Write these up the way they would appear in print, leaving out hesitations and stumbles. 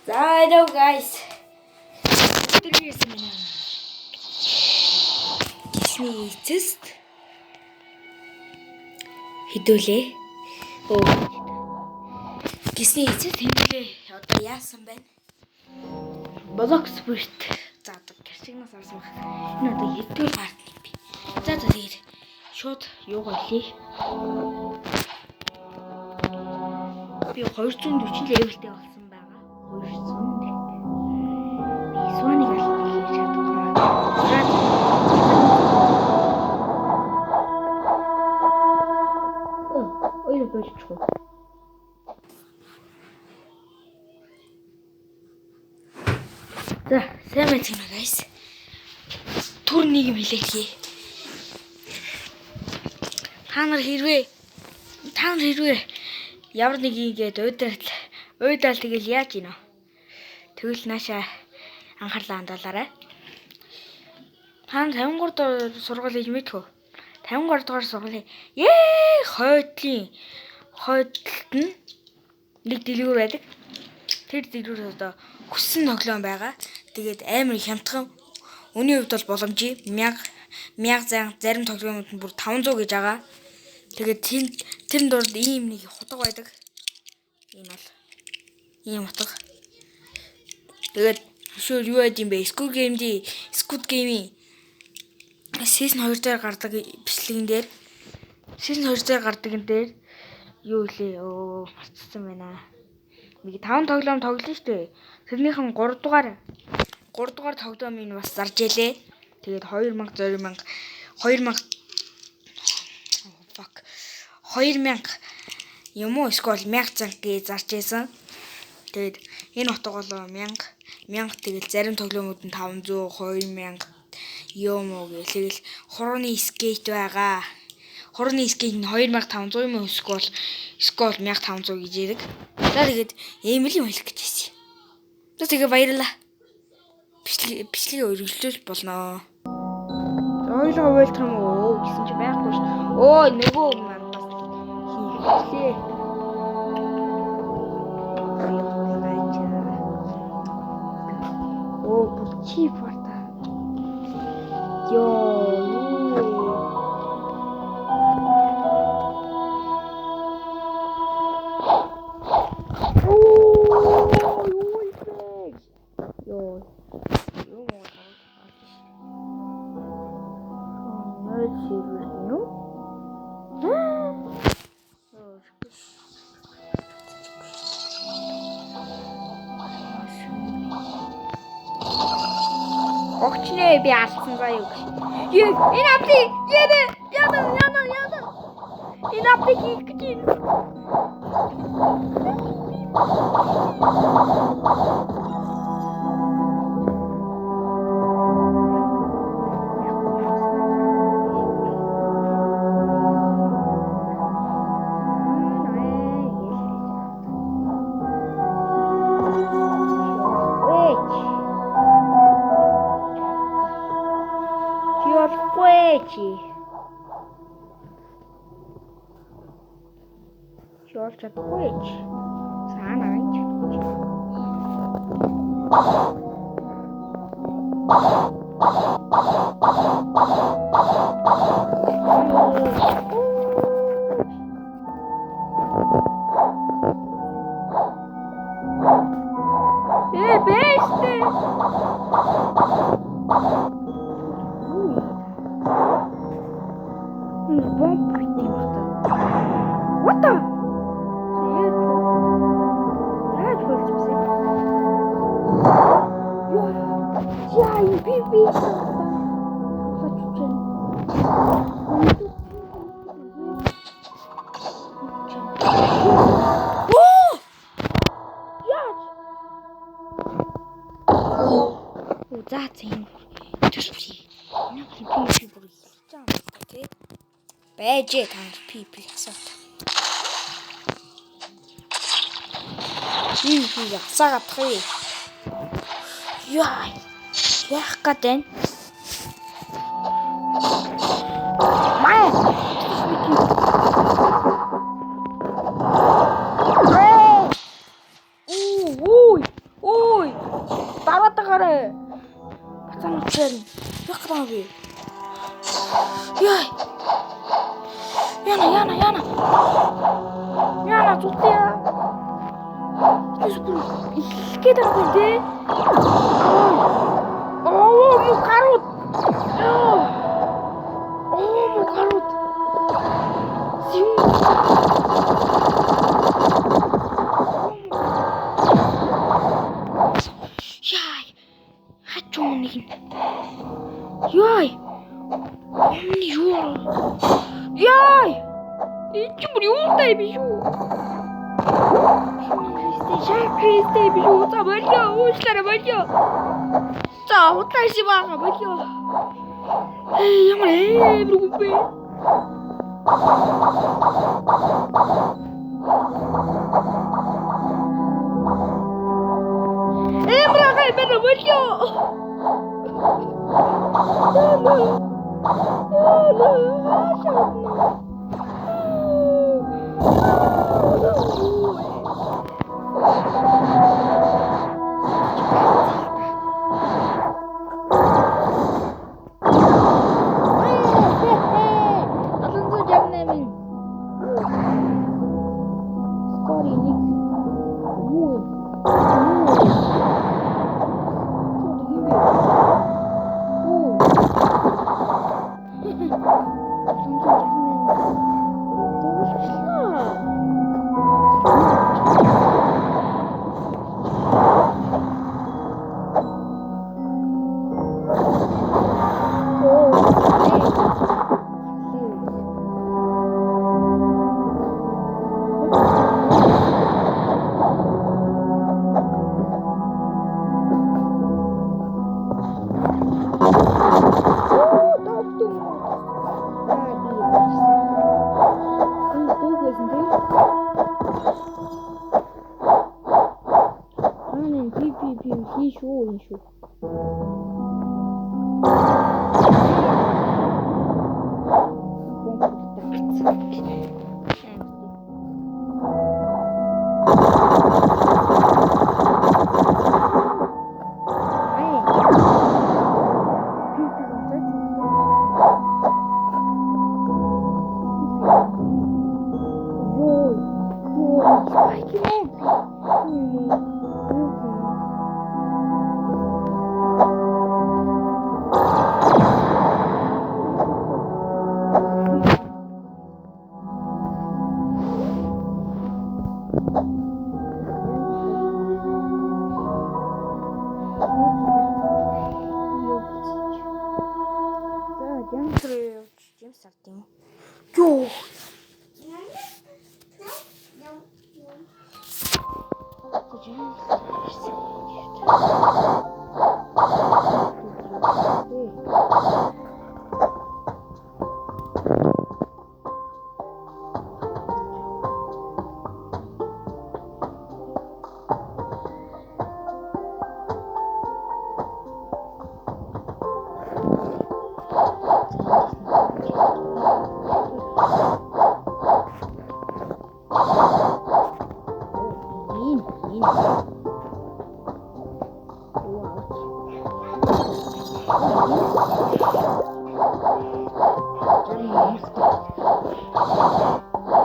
Hello guys. Disney эцэст хэдүүлээ. Disney эцэст хэдүүлээ. Одоо яасан байна? Blox Spirit заадаг гэрчигнээс авсан баг. Энэ одоо хэдүүл парт юм би. За тэгээд шууд юугаа хэлье. Би 240 левелтэй болсон байгаа. 200 левел. Би Swan-ыг алах чадахгүй. Ой, болчихгүй. За, сайн байна guys. Түр нэг юм хэлээхий. Та нар хэрвээ ямар нэг ийгээд уйдаал тэгэл яаж ийнө? Тэгвэл наашаа анхаарлаа хандуулаарай. Та 53 дугаар сургууль хийж мэдхүү? 53 дугаар сургуулийн хойдолд нь нэг дэлгүүр байдаг. Тэр дэлгүүр одоо хүссэн тоглоом байгаа. Тэгээд амар хямдхан. Үүний хувьд бол боломжтой 1000 зарим тоглоомууд нь бүр 500 гэж байгаа. Тэгээд тэр дурд ийм нэг хутга байдаг. Энэ бол ийм хутга. Тэгээд шууд юу байд юм бэ? Squid Game-ийн Season 2 дээр гардаг бичлэгэн дээр юу лээ? Марцсан байна. Нэг 5 тоглоом тоглоно штэ. Тэрнийхэн 3 дугаар тоглоомыг бас зарж ялээ. Тэгээд 2000 юм уу эсвэл 1000 цанг гэж зарж байсан. Тэгээд энэ утга бол 1000 тэгэл зарим тоглоомууд нь 500 2000 юм уу гэлээл хурууны скейт байгаа. Хурууны скейт нь 2500 юм уу эсвэл 1500 гэж яриг. За тэгээд ийм л юм хэлэх гэж байсан. За тэгээ баярлалаа. Бичлэгээ өргөжлүүл болно. Ойлгоо welcome уу гэсэн чи байхгүй ш. Нөгөө маань бас хийлээ. Чи форта. Огчнээ би алдсан заа юу. Энэ апли яда. Энэ апли хийх гэж байна. Чадахгүй. Саана гэж. Бэстэ. What the? Бэжээ танд пип асууд. Ясагатрий. Яах гэдэг. зарим. Яг гоо би. Яа. Яна. Яна зүтээ. Эсвэл илгээд байгаа юм дээ. Мукарууд. Мукарууд. Сим. Яй. Хачуу нэг. Яй. Өмнө юу? Яй. Эч бүр юутай би юу? Шакристэй би юу за болё. Уучлаарай болё. За удааш байгаа болё. Ямар эврүүбэ. Эмрагай бэнэ болё.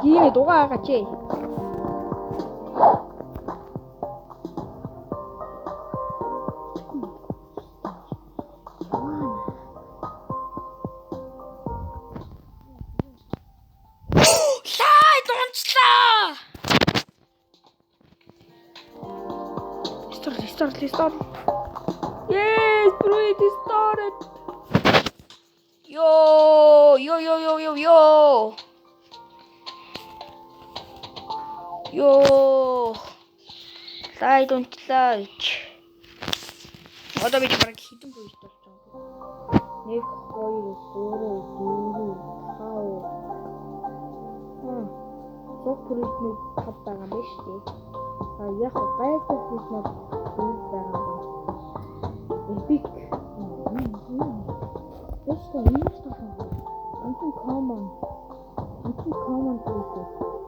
Gini doga kacay. Start. Yes, bro, it is started. Yo. I don't like. Одоо би чамайг хитэн бүж болж байгаа. 1 2 3 4 5. Сопритнүүд тав байгаа юм байна шүү дээ. Яг гайгүй бүснүүд дүүл байгаа юм. Epic. Бэштэй юм шиг байна. Антон common бүс.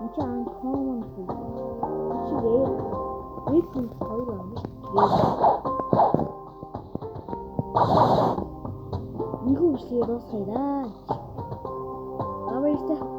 Энд uncommon бүс. Чи рейд хоёр юм шүү дээ. Энэхүү бичлэгээ дуусгая даа. Баярлалаа.